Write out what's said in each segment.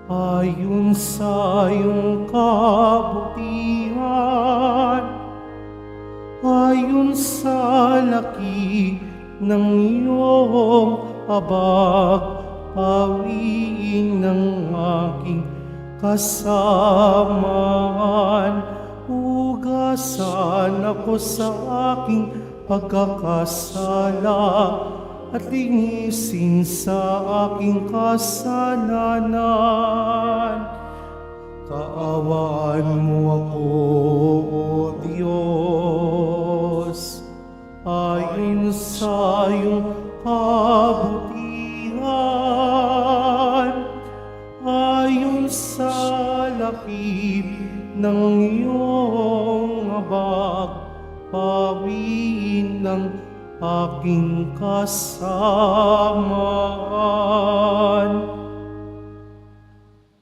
ayon sa iyong kabutihan, ayon sa laki ng iyong habag, pawiin ng aking kasamaan. Hugasan ako sa aking pagkakasala at linisin sa aking kasalanan. Kaawaan mo ako, O Diyos, ayon sa iyong kabutihan, ayon sa lakip ng iyong habag, pawiin ng aking kasamaan.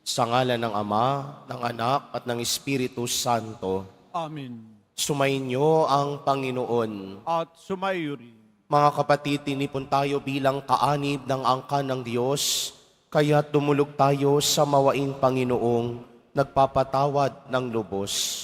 Sa ngalan ng Ama, ng Anak, at ng Espiritu Santo, Amen. sumainyo ang Panginoon. At sumayo rin. Mga kapatid, tinipon tayo bilang kaanib ng angkan ng Diyos, kaya tumulog tayo sa mawaing Panginoong nagpapatawad ng lubos.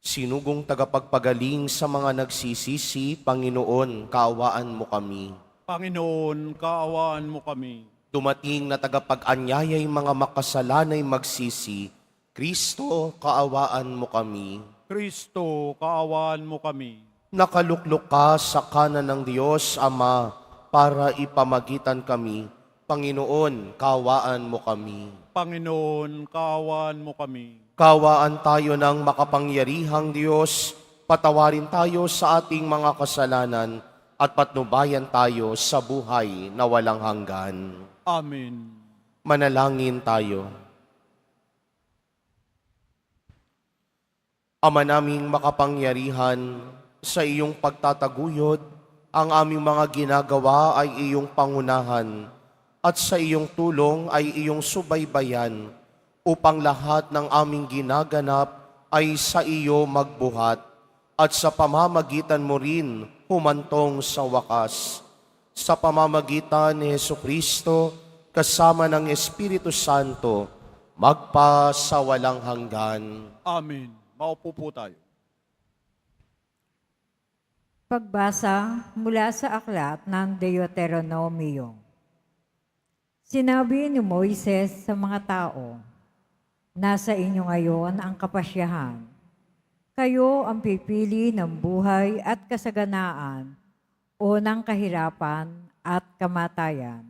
Sinugong tagapagpagaling sa mga nagsisisi, Panginoon, kaawaan mo kami. Panginoon, kaawaan mo kami. Dumating na tagapag-anyayay mga makasalanay magsisi, Kristo, kaawaan mo kami. Kristo, kaawaan mo kami. Nakaluklok ka sa kanan ng Diyos, Ama, para ipamagitan kami. Panginoon, kaawaan mo kami. Panginoon, kaawaan mo kami. Kaawaan tayo ng makapangyarihang Diyos, patawarin tayo sa ating mga kasalanan, at patnubayan tayo sa buhay na walang hanggan. Amen. Manalangin tayo. Ama naming makapangyarihan, sa iyong pagtataguyod, ang aming mga ginagawa ay iyong pangunahan, at sa iyong tulong ay iyong subaybayan, upang lahat ng aming ginaganap ay sa iyo magbuhat, at sa pamamagitan mo rin humantong sa wakas. Sa pamamagitan ni Jesucristo, kasama ng Espiritu Santo, magpa sa walang hanggan. Amen. Maupo po tayo. Pagbasa mula sa aklat ng Deuteronomio. Sinabi ni Moises sa mga tao, "Nasa inyo ngayon ang kapasyahan. Kayo ang pipili ng buhay at kasaganaan o ng kahirapan at kamatayan.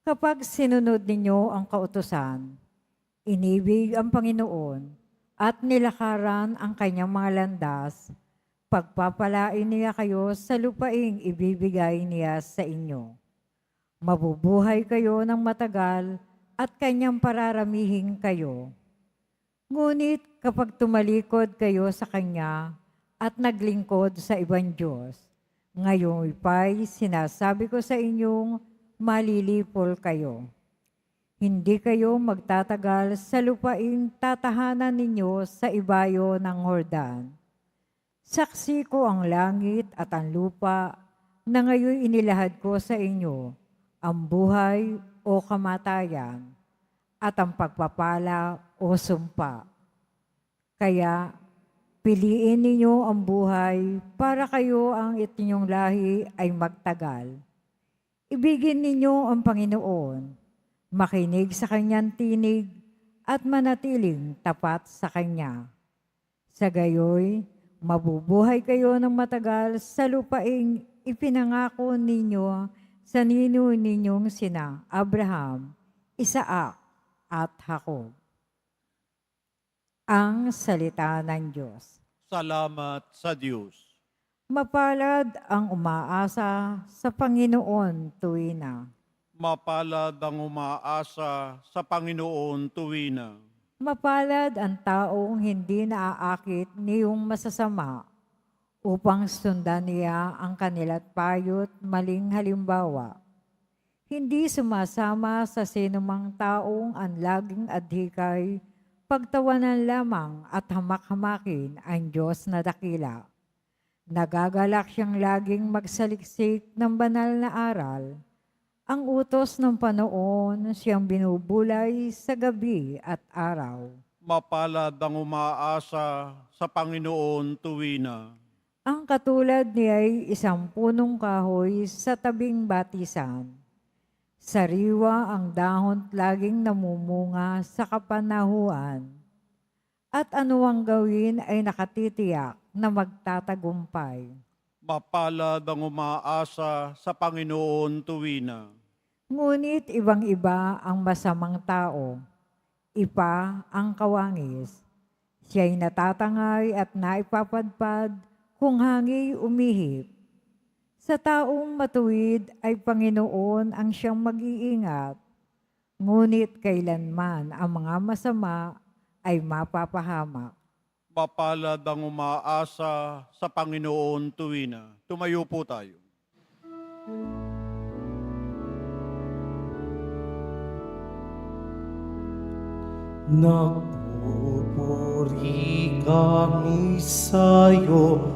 Kapag sinunod ninyo ang kautusan, inibig ang Panginoon at nilakaran ang kanyang mga landas, pagpapalain niya kayo sa lupaing ibibigay niya sa inyo. Mabubuhay kayo ng matagal at kanyang pararamihin kayo. Ngunit kapag tumalikod kayo sa Kanya at naglingkod sa ibang Diyos, ngayon pa'y sinasabi ko sa inyong malilipol kayo. Hindi kayo magtatagal sa lupaing tatahanan ninyo sa ibayo ng Hordan. Saksi ko ang langit at ang lupa na ngayon inilahad ko sa inyo ang buhay o kamatayan at ang pagpapala o sumpa. Kaya piliin ninyo ang buhay para kayo ang inyong lahi ay magtagal. Ibigin ninyo ang Panginoon, makinig sa kanyang tinig at manatiling tapat sa kanya. Sa gayoy, mabubuhay kayo ng matagal sa lupaing ipinangako ninyo sa ninuno ninyong sina Abraham, Isaac at Jacob." Ang salita ng Diyos. Salamat sa Diyos. Mapalad ang umaasa sa Panginoon tuwina. Mapalad ang umaasa sa Panginoon tuwina. Mapalad ang taong hindi naaakit niyong masasama upang sundan niya ang kanila't payo't maling halimbawa. Hindi sumasama sa sinumang taong ang laging adhikay, pagtawanan lamang at hamak-hamakin ang Diyos na dakila. Nagagalak siyang laging magsaliksik ng banal na aral Ang utos ng Panoon siyang binubulay sa gabi at araw. Mapalad ang umaasa sa Panginoon tuwina. Ang katulad niya ay isang punong kahoy sa tabing batisan. Sariwa ang dahon laging namumunga sa kapanahuan. At anuang gawin ay nakatitiyak na magtatagumpay. Mapalad ang umaasa sa Panginoon tuwina. Ngunit ibang-iba ang masamang tao. Ipa ang kawangis. Siya'y natatangay at naipapadpad kung hangi umihip. Sa taong matuwid ay Panginoon ang siyang mag-iingat. Ngunit kailanman ang mga masama ay mapapahamak. Mapalad ang umaasa sa Panginoon tuwina. Tumayo po tayo. Nagpupuri kami sa'yo,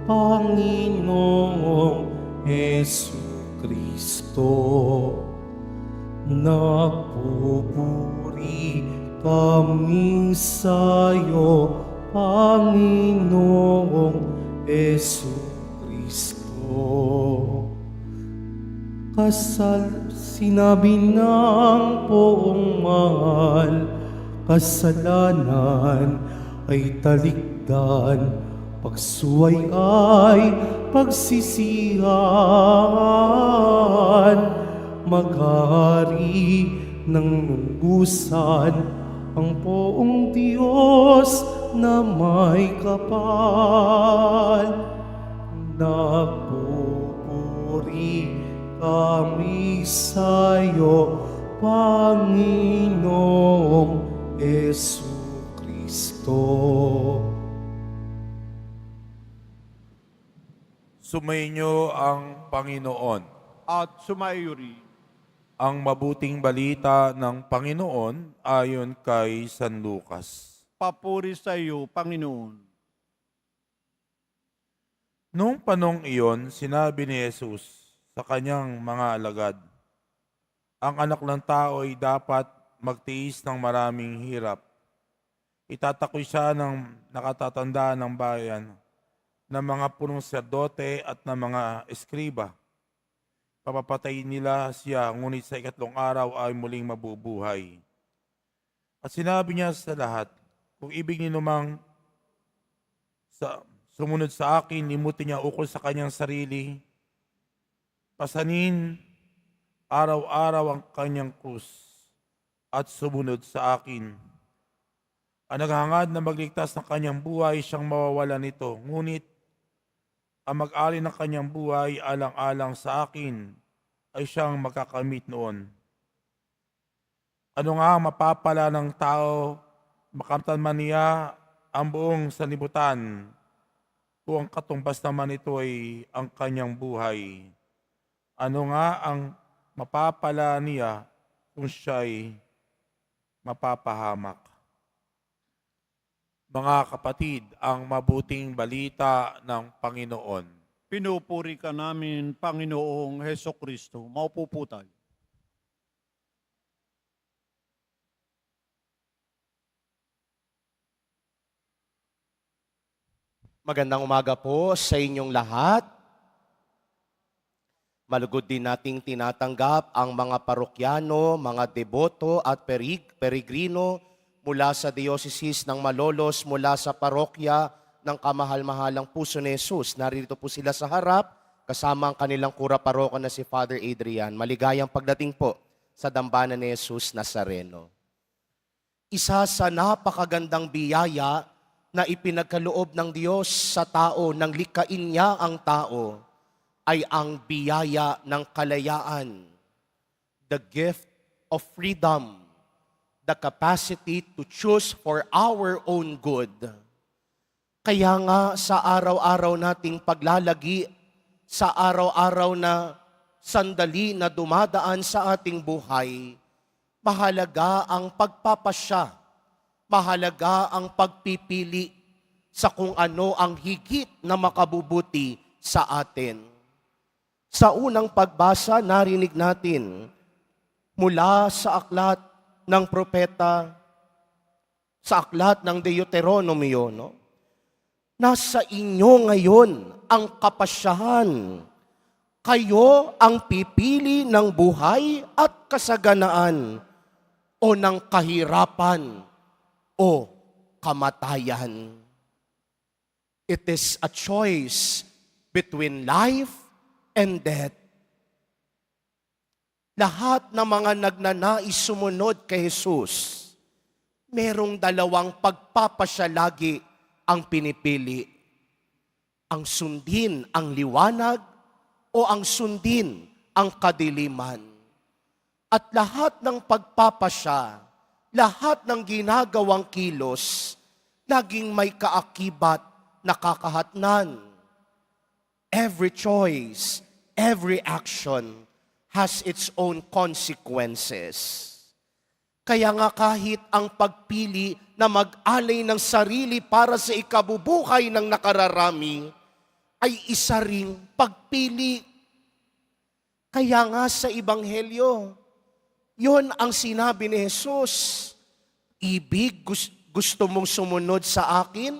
Panginoong Jesucristo. Nagpupuri kami sa'yo, Panginoong Jesucristo. Sinabi ng poong mahal, kasalanan ay talikdan, pagsuway ay pagsisihan. Maghahari ng lunggusan ang poong Diyos na may kapal. Nagpupuri kami sa'yo, Panginoong Jesucristo. Sumainyo ang Panginoon. At sumaiyuri. Ang mabuting balita ng Panginoon ayon kay San Lucas. Papuri sa iyo, Panginoon. Noong panong iyon, sinabi ni Jesus sa kanyang mga alagad, ang anak ng tao ay dapat magtiis ng maraming hirap. Itatakoy siya ng nakatatanda ng bayan, ng mga punong serdote at ng mga eskriba. Papapatayin nila siya, ngunit sa ikatlong araw ay muling mabubuhay. At sinabi niya sa lahat, kung ibig niyo namang sumunod sa akin, limutin niya ukol sa kanyang sarili, pasanin araw-araw ang kanyang krus at sumunod sa akin. Ang naghahangad na magligtas ng kanyang buhay, siyang mawawala nito. Ngunit ang mag-ali ng kanyang buhay alang-alang sa akin ay siyang makakamit noon. Ano nga mapapala ng tao, makamtan man niya ang buong sanlibutan, kung ang katumbas naman ito ay ang kanyang buhay. Ano nga ang mapapala niya kung siya'y mapapahamak? Mga kapatid, ang mabuting balita ng Panginoon. Pinupuri ka namin, Panginoong Hesukristo. Maupo po tayo. Magandang umaga po sa inyong lahat. Malugod din nating tinatanggap ang mga parokyano, mga deboto at peregrino mula sa Diocese ng Malolos, mula sa parokya ng Kamahal-mahalang Puso ni Jesus. Narito po sila sa harap, kasama ang kanilang kura paroko na si Father Adrian. Maligayang pagdating po sa dambana ni Jesus Nazareno. Isa sa napakagandang biyaya na ipinagkaloob ng Diyos sa tao nang likhain niya ang tao ay ang biyaya ng kalayaan, the gift of freedom, the capacity to choose for our own good. Kaya nga sa araw-araw nating paglalagi, sa araw-araw na sandali na dumadaan sa ating buhay, mahalaga ang pagpapasya, mahalaga ang pagpipili sa kung ano ang higit na makabubuti sa atin. Sa unang pagbasa, narinig natin mula sa aklat ng propeta, sa aklat ng Deuteronomio, no? Nasa inyo ngayon ang kapasyahan. Kayo ang pipili ng buhay at kasaganaan o ng kahirapan o kamatayan. It is a choice between life and death. Lahat ng mga nagnanais sumunod kay Jesus, merong dalawang pagpapasya lagi ang pinipili. Ang sundin ang liwanag o ang sundin ang kadiliman. At lahat ng pagpapasya, lahat ng ginagawang kilos, laging may kaakibat na kakahatnan. Every choice, every action has its own consequences. Kaya nga kahit ang pagpili na mag-alay ng sarili para sa ikabubuhay ng nakararami ay isa ring pagpili. Kaya nga sa Ebanghelyo, yon ang sinabi ni Jesus. Ibig gusto mong sumunod sa akin?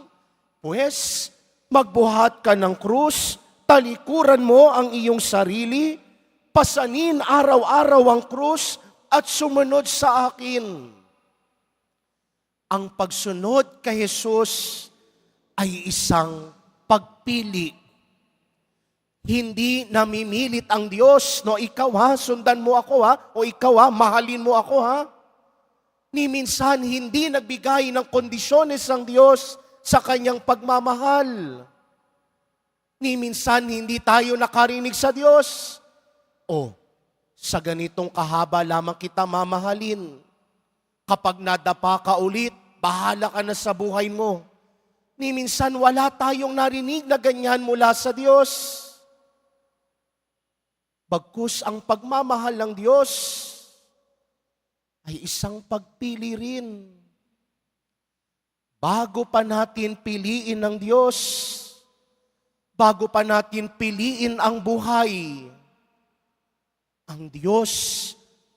Pues, magbuhat ka ng krus, talikuran mo ang iyong sarili, pasanin araw-araw ang krus, at sumunod sa akin. Ang pagsunod kay Jesus ay isang pagpili. Hindi namimilit ang Diyos, no, ikaw ha, sundan mo ako ha, o ikaw ha, mahalin mo ako ha. Ni minsan hindi nagbigay ng kondisyones ang Diyos sa kanyang pagmamahal. Ni minsan hindi tayo nakarinig sa Diyos. Sa ganitong kahaba lamang kita mamahalin. Kapag nadapa ka ulit, bahala ka na sa buhay mo. Ni minsan wala tayong narinig na ganyan mula sa Diyos. Bagkus ang pagmamahal ng Diyos ay isang pagpili rin. Bago pa natin piliin ng Diyos, bago pa natin piliin ang buhay, ang Diyos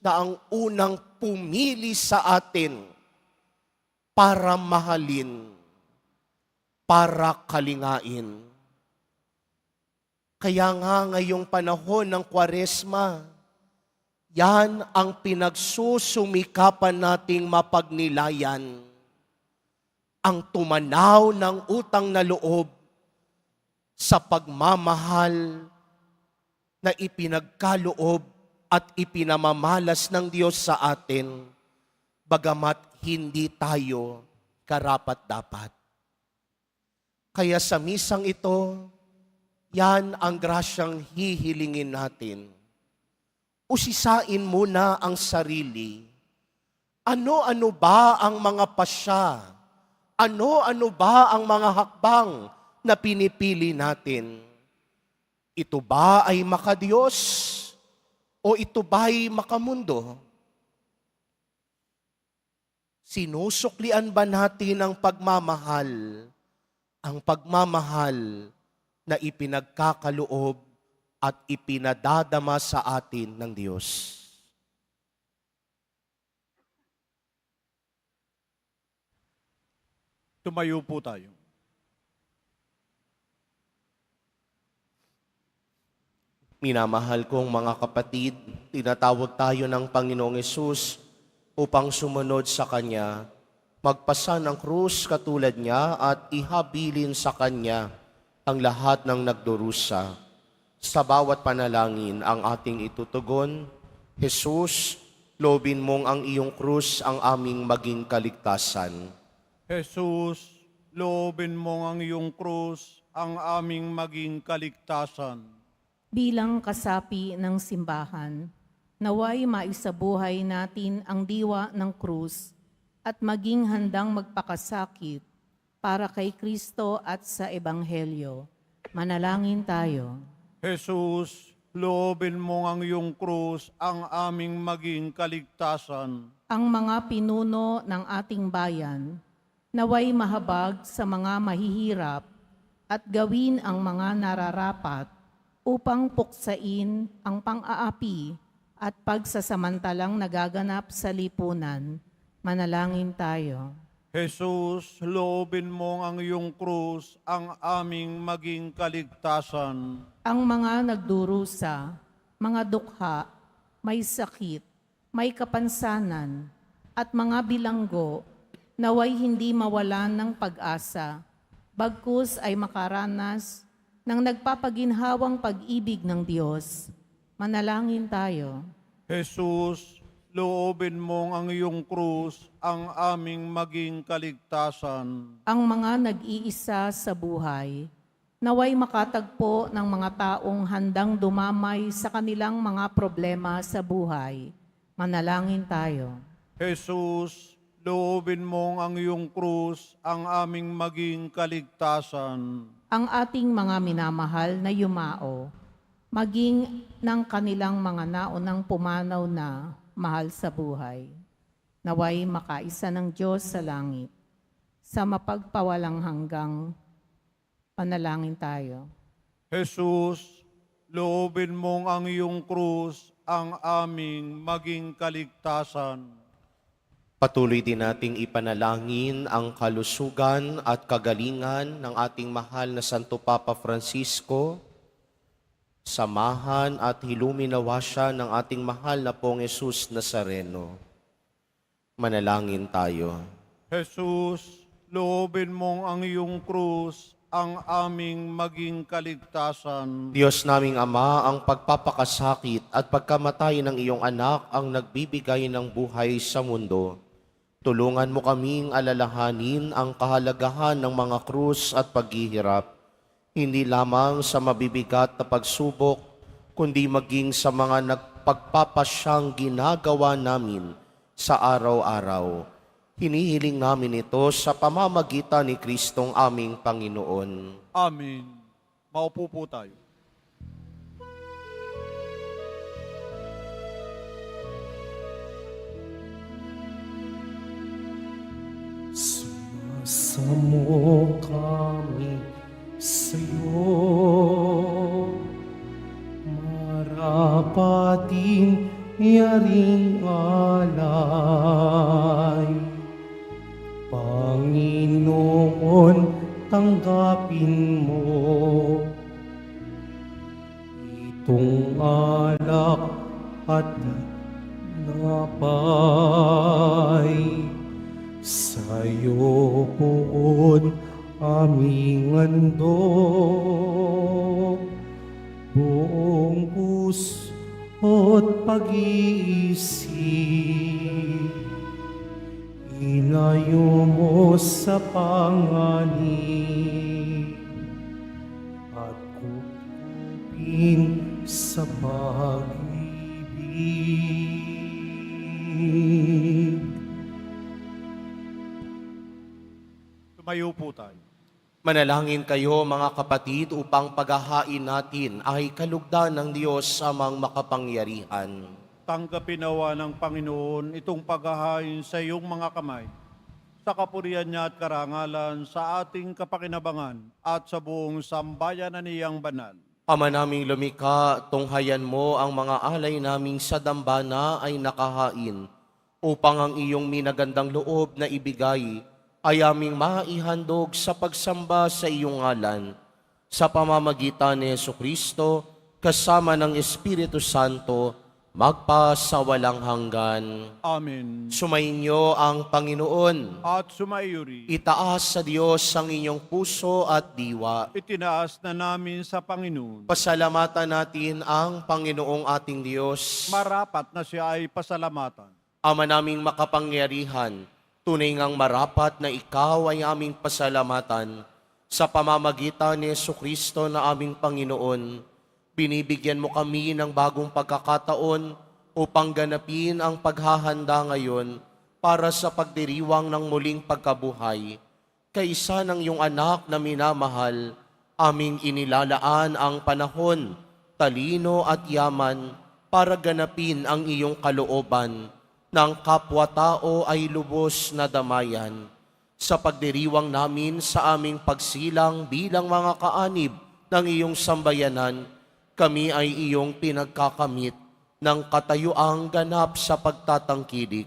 na ang unang pumili sa atin para mahalin, para kalingain. Kaya nga ngayong panahon ng Kwaresma, yan ang pinagsusumikapan nating mapagnilayan. Ang tumanaw ng utang na loob sa pagmamahal na ipinagkaloob at ipinamamalas ng Diyos sa atin, bagamat hindi tayo karapat-dapat. Kaya sa misang ito, yan ang grasyang hihilingin natin. Usisain muna ang sarili. Ano-ano ba ang mga pasya? Ano-ano ba ang mga hakbang na pinipili natin? Ito ba ay makadiyos? O ito ba'y makamundo? Sinusuklian ba natin ang pagmamahal na ipinagkakaloob at ipinadadama sa atin ng Diyos? Tumayo po tayo. Minamahal kong mga kapatid, tinatawag tayo ng Panginoong Hesus upang sumunod sa Kanya, magpasa ng krus katulad niya at ihabilin sa Kanya ang lahat ng nagdurusa. Sa bawat panalangin ang ating itutugon, Jesus, loobin mong ang iyong krus ang aming maging kaligtasan. Jesus, loobin mo ang iyong krus, ang aming maging kaligtasan. Bilang kasapi ng simbahan, naway maisabuhay natin ang diwa ng krus at maging handang magpakasakit para kay Kristo at sa Ebanghelyo. Manalangin tayo. Jesus, loobin mo ang iyong krus, ang aming maging kaligtasan. Ang mga pinuno ng ating bayan, naway mahabag sa mga mahihirap at gawin ang mga nararapat upang puksain ang pang-aapi at pagsasamantalang nagaganap sa lipunan. Manalangin tayo. Jesus, loobin mo ang iyong krus ang aming maging kaligtasan. Ang mga nagdurusa, mga dukha, may sakit, may kapansanan, at mga bilanggo, naway hindi mawalan ng pag-asa, bagkus ay makaranas ng nagpapaginhawang pag-ibig ng Diyos. Manalangin tayo. Jesus, loobin mo ang iyong krus ang aming maging kaligtasan. Ang mga nag-iisa sa buhay, naway makatagpo ng mga taong handang dumamay sa kanilang mga problema sa buhay. Manalangin tayo. Jesus, loobin mo ang iyong krus ang aming maging kaligtasan. Ang ating mga minamahal na yumao, maging ng kanilang mga naunang pumanaw na mahal sa buhay. Naway makaisa ng Diyos sa langit, sa mapagpawalang hanggang panalangin tayo. Jesus, loobin mo ang iyong krus ang aming maging kaligtasan. Patuloy din nating ipanalangin ang kalusugan at kagalingan ng ating mahal na Santo Papa Francisco. Samahan at hiluminawa siya ng ating mahal na pong Jesus Nazareno. Manalangin tayo. Jesus, loobin mo ang iyong krus ang aming maging kaligtasan. Diyos naming Ama, ang pagpapakasakit at pagkamatay ng iyong anak ang nagbibigay ng buhay sa mundo. Tulungan mo kaming alalahanin ang kahalagahan ng mga krus at paghihirap, hindi lamang sa mabibigat na pagsubok, kundi maging sa mga nagpagpapasyang ginagawa namin sa araw-araw. Hinihiling namin ito sa pamamagitan ni Kristong aming Panginoon. Amen. Maupo po tayo. Sumasamo kami sa'yo, marapating yaring alay. Panginoon, tanggapin mo itong alak at napay. Sa'yo poon aming handog, buong puso't pag-iisip. Ilayo mo sa panganib at kukupin sa pag-ibig. Tumayo po tayo. Manalangin kayo mga kapatid upang paghahain natin ay kalugdan ng Diyos amang makapangyarihan. Tanggapin nawa ng Panginoon itong paghahain sa iyong mga kamay, sa kapurihan niya at karangalan, sa ating kapakinabangan at sa buong sambayan na niyang banal. Ama naming lumikha, tunghayan mo ang mga alay naming sa dambana ay nakahain, upang ang iyong minagandang loob na ibigay ay aming maihandog sa pagsamba sa iyong ngalan, sa pamamagitan ni Jesucristo, kasama ng Espiritu Santo, magpasawalang hanggan. Amen. Sumainyo ang Panginoon. At sumaiyuri, Itaas sa Diyos ang inyong puso at diwa. itinaas na namin sa Panginoon. Pasalamatan natin ang Panginoong ating Diyos. Marapat na siya ay pasalamatan. Ama naming makapangyarihan, tunay ngang marapat na ikaw ay aming pasalamatan. Sa pamamagitan ni Jesucristo na aming Panginoon, binibigyan mo kami ng bagong pagkakataon upang ganapin ang paghahanda ngayon para sa pagdiriwang ng muling pagkabuhay. Kaisa ng iyong anak na minamahal, aming inilalaan ang panahon, talino at yaman para ganapin ang iyong kalooban ng kapwa-tao ay lubos na damayan. Sa pagdiriwang namin sa aming pagsilang bilang mga kaanib ng iyong sambayanan, kami ay iyong pinagkakamit ng katayuang ganap sa pagtatangkilik.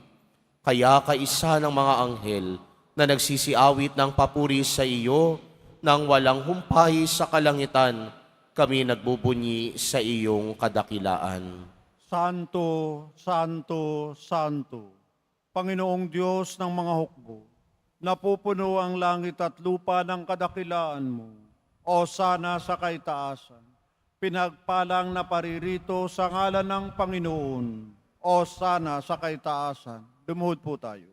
Kaya kaisa ng mga anghel na nagsisiawit ng papuri sa iyo nang walang humpay sa kalangitan, kami nagbubunyi sa iyong kadakilaan. Santo, Santo, Santo, Panginoong Diyos ng mga hukbo, napupuno ang langit at lupa ng kadakilaan mo. O sana sa kaitaasan, pinagpalang na paririto sa ngalan ng Panginoon. O sana sa kaitaasan, lumuhod po tayo.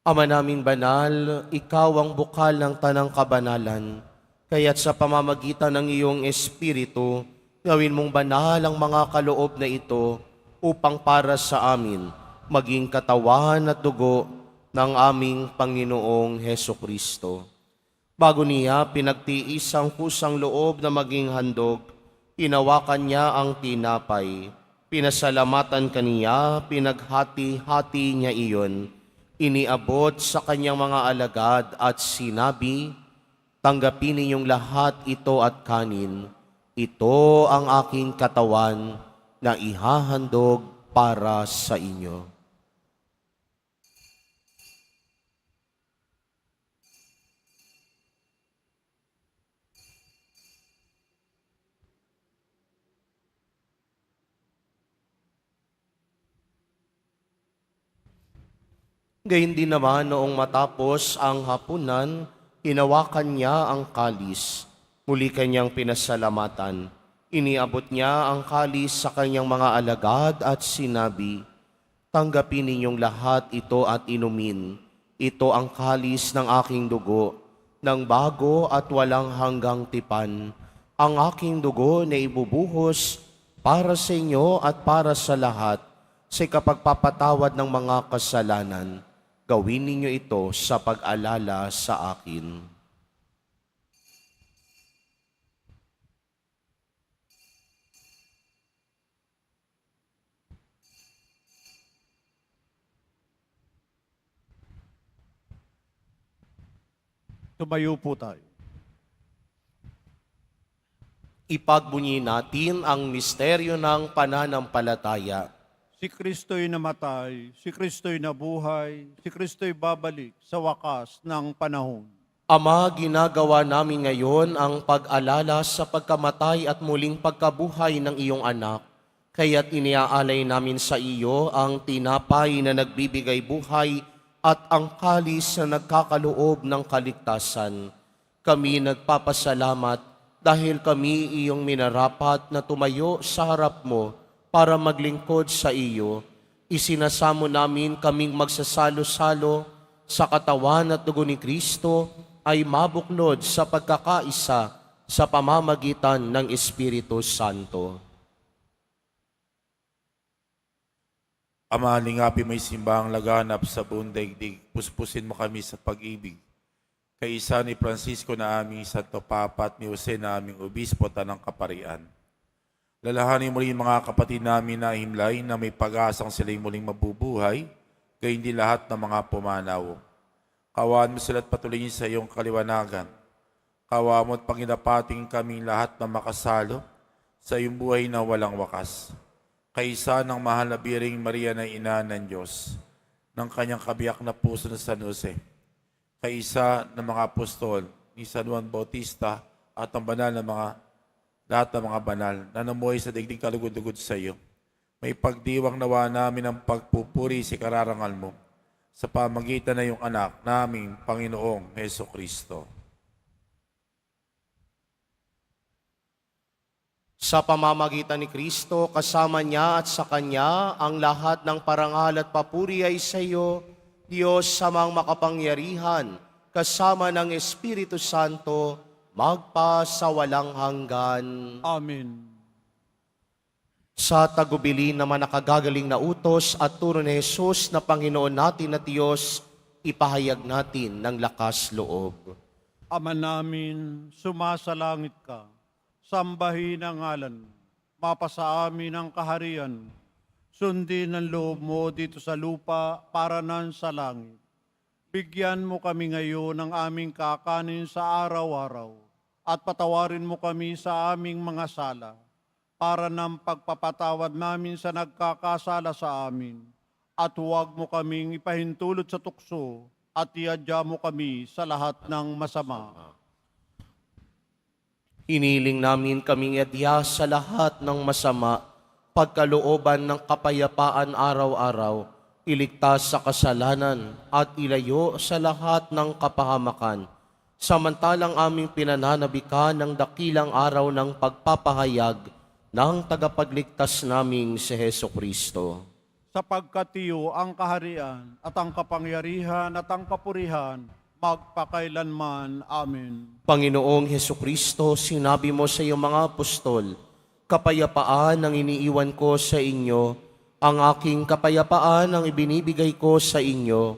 Ama naming banal, ikaw ang bukal ng tanang kabanalan, kaya't sa pamamagitan ng iyong Espiritu, gawin mong banal ang mga kaloob na ito upang para sa amin maging katawan at dugo ng aming Panginoong Heso Kristo. Bago niya pinagtiis ang kusang loob na maging handog, inawakan niya ang tinapay, pinasalamatan kaniya, pinaghati-hati niya iyon, iniabot sa kanyang mga alagad at sinabi, "Tanggapin ninyong lahat ito at kanin. Ito ang aking katawan na ihahandog para sa inyo." Gayun din naman noong matapos ang hapunan, hinawakan niya ang kalis. Muli kanyang pinasalamatan. Iniabot niya ang kalis sa kanyang mga alagad at sinabi, "Tanggapin ninyong lahat ito at inumin. Ito ang kalis ng aking dugo, ng bago at walang hanggang tipan. Ang aking dugo na ibubuhos para sa inyo at para sa lahat sa kapagpapatawad ng mga kasalanan. Gawin ninyo ito sa pag-alala sa akin." Tumayo po tayo. Ipagbunyi natin ang misteryo ng pananampalataya. Si Kristo'y namatay, si Kristo'y nabuhay, si Kristo'y babalik sa wakas ng panahon. Ama, ginagawa namin ngayon ang pag-alala sa pagkamatay at muling pagkabuhay ng iyong anak. Kaya't iniaalay namin sa iyo ang tinapay na nagbibigay buhay at ang kalis na nagkakaloob ng kaligtasan. Kami nagpapasalamat dahil kami iyong minarapat na tumayo sa harap mo para maglingkod sa iyo. Isinasamo namin kaming magsasalo-salo sa katawan at dugo ni Kristo ay mabuklod sa pagkakaisa sa pamamagitan ng Espiritu Santo. Ama, lingapi may simbahang laganap sa buong daigdig. Puspusin mo kami sa pag-ibig. Kaisa ni Francisco na aming Santo Papa at ni Jose na aming Obispo Tanang Kaparian. Lalahanin mo rin mga kapatid namin na himlay na may pag-asang sila'y muling mabubuhay, gayon din lahat ng mga pumanaw. Kawaan mo sila't patuloyin sa iyong kaliwanagan. Kawaan mo at panginapating kaming lahat na makasalo sa iyong buhay na walang wakas. Kaisa ng mahal na Biring Maria na ina ng Diyos, ng kanyang kabiyak na puso na San Jose, kaisa ng mga apostol ni San Juan Bautista at ang banal na lahat ng mga banal na namuhay sa daigdig kalugod-lugod sa iyo. May pagdiwang nawa namin ang pagpupuri si kararangal mo sa pamagitan na iyong anak naming Panginoong Heso Kristo. Sa pamamagitan ni Kristo, kasama niya at sa Kanya, ang lahat ng parangal at papuri ay sa iyo, Diyos samang makapangyarihan, kasama ng Espiritu Santo, magpa sa walang hanggan. Amen. Sa tagubilin naman nakagagaling na utos at turo ni Jesus na Panginoon natin at Diyos, ipahayag natin ng lakas loob. Ama namin, sumasalangit ka. Sambahin ang ngalan mo. Mapasa amin ang kaharian mo. Sundin ang loob mo dito sa lupa para nan sa langit. Bigyan mo kami ngayon ng aming kakanin sa araw-araw. at patawarin mo kami sa aming mga sala, para ng pagpapatawad namin sa nagkakasala sa amin. At huwag mo kaming ipahintulot sa tukso, at iadya mo kami sa lahat ng masama. Hiniling namin kaming adya sa lahat ng masama, pagkalooban ng kapayapaan araw-araw, iligtas sa kasalanan at ilayo sa lahat ng kapahamakan. Samantalang aming pinananabikan ng dakilang araw ng pagpapahayag ng tagapagligtas naming si Heso Kristo. Sapagkat iyo ang kaharian at ang kapangyarihan at ang kapurihan, magpakailanman. Amen. Panginoong Heso Kristo, sinabi mo sa iyong mga apostol, kapayapaan ang iniiwan ko sa inyo, ang aking kapayapaan ang ibinibigay ko sa inyo.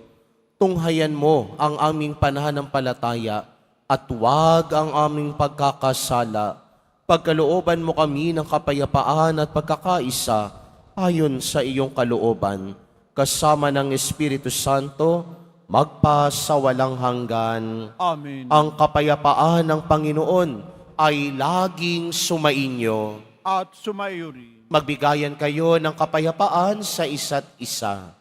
Tunghayan mo ang aming pananampalataya at huwag ang aming pagkakasala. Pagkalooban mo kami ng kapayapaan at pagkakaisa ayon sa iyong kalooban, kasama ng Espiritu Santo, magpa sa walang hanggan. Amen. Ang kapayapaan ng Panginoon ay laging sumainyo. At sumaiyo rin. Magbigayan kayo ng kapayapaan sa isa't isa.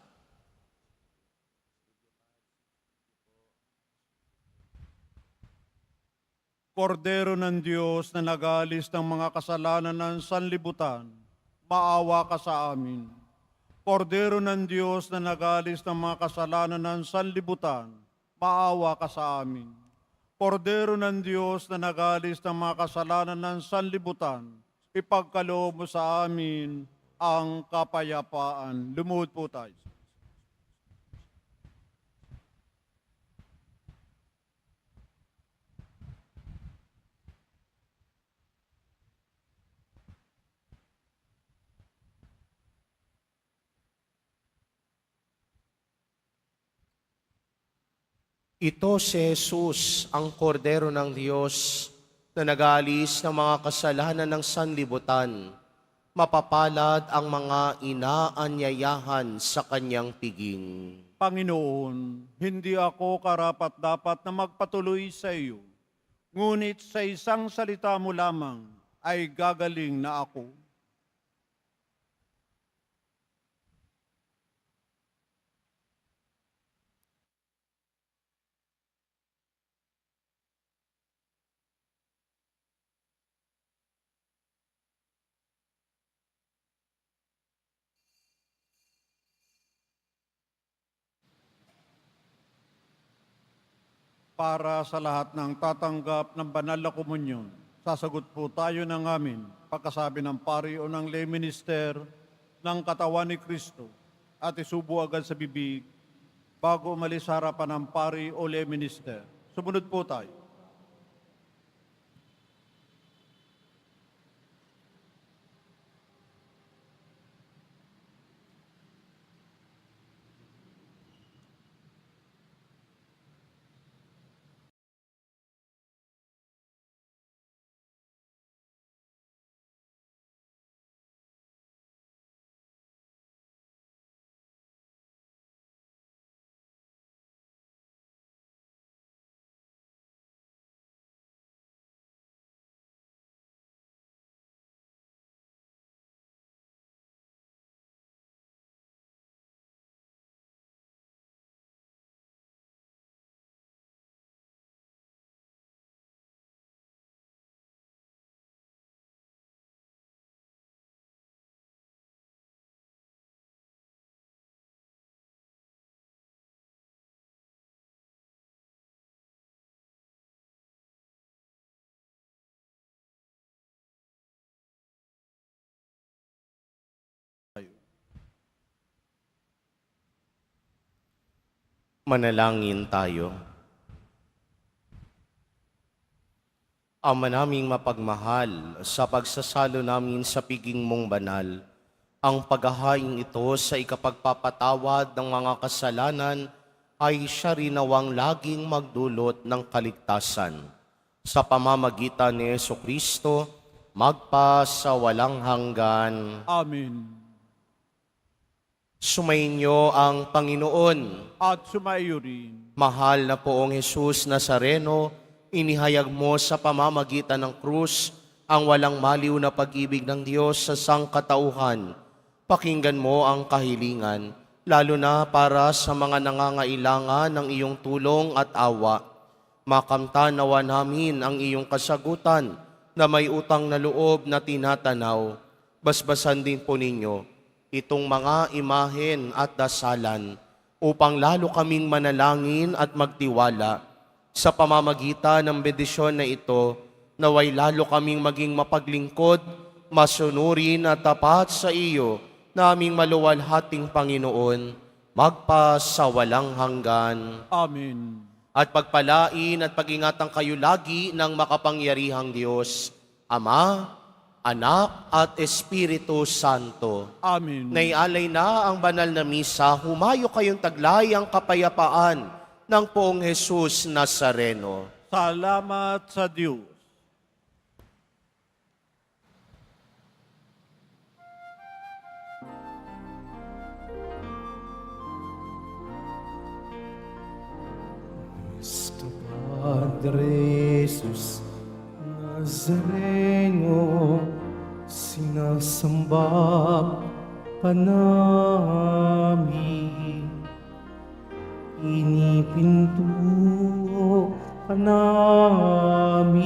Kordero ng Diyos na nag-aalis ng mga kasalanan ng sanlibutan, maawa ka sa amin. Kordero ng Diyos na nag-aalis ng mga kasalanan ng sanlibutan, maawa ka sa amin. Kordero ng Diyos na nag-aalis ng mga kasalanan ng sanlibutan, ipagkaloob mo sa amin ang kapayapaan. Lumuhod po tayo. Ito si Jesus, ang kordero ng Diyos na nag-aalis ng mga kasalanan ng sanlibutan. Mapapalad ang mga inaanyayahan sa kanyang piging. Panginoon, hindi ako karapat-dapat na magpatuloy sa iyo, ngunit sa isang salita mo lamang ay gagaling na ako. Para sa lahat ng tatanggap ng banal na komunyon, sasagot po tayo ng amin pagkasabi ng pari o ng lay minister ng katawan ni Kristo at isubo agad sa bibig bago umalis sa harapan ng pari o lay minister. Sumunod po tayo. Manalangin tayo. Ama naming mapagmahal, sa pagsasalo namin sa piging mong banal, ang paghahain ito sa ikapagpapatawad ng mga kasalanan ay siya rin nawang laging magdulot ng kaligtasan. Sa pamamagitan ni Jesucristo, magpa sa walang hanggan. Amen. Sumainyo ang Panginoon. At sumaiyo rin. Mahal na poong Jesus Nazareno, inihayag mo sa pamamagitan ng krus ang walang maliw na pag-ibig ng Diyos sa sangkatauhan. Pakinggan mo ang kahilingan, lalo na para sa mga nangangailangan ng iyong tulong at awa. Makamtan nawa namin ang iyong kasagutan na may utang na loob na tinatanaw. Basbasan din po ninyo itong mga imahen at dasalan upang lalo kaming manalangin at magtiwala. Sa pamamagitan ng bendisyon na ito, naway lalo kaming maging mapaglingkod, masunurin at tapat sa iyo, na aming maluwalhating Panginoon, magpasawalang hanggan. Amen. At pagpalain at pag-ingatan kayo lagi ng makapangyarihang Diyos, Ama, Anak at Espiritu Santo. Amen. Naialay na ang banal na misa, humayo kayong taglay ang kapayapaan ng Poong Jesus Nazareno. Salamat sa Diyos. Nuestro Padre Jesus Nazareno, sinasamba ka namin. Inipintuho ka namin,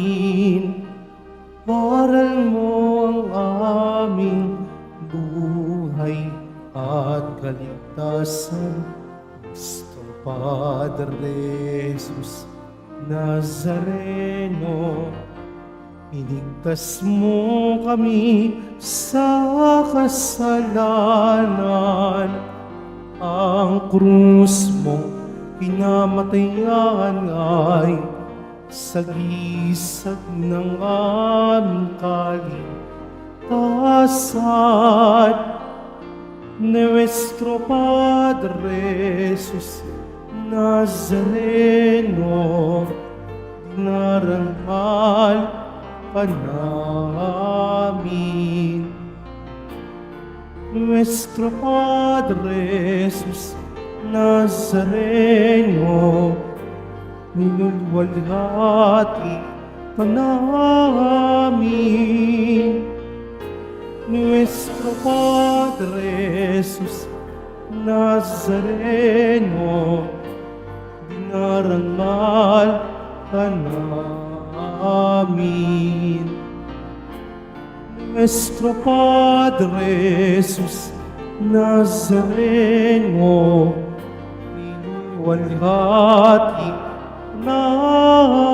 aral mo ang aming buhay at kaligtasan. Nuestro Padre Jesus Nazareno, iligtas mo kami sa kasalanan. Ang krus mo kinamatayan ay sagisag ng aming kaligtasan. Nuestro Padre Jesus Nazareno, dinarangal ka namin. Nuestro Padre Jesus Nazareno, minulwalhati ka namin. Nuestro Padre Jesus Nazareno, dinarangal ka namin. Nuestro Padre Jesus Nazareno, minulwalhati ka namin.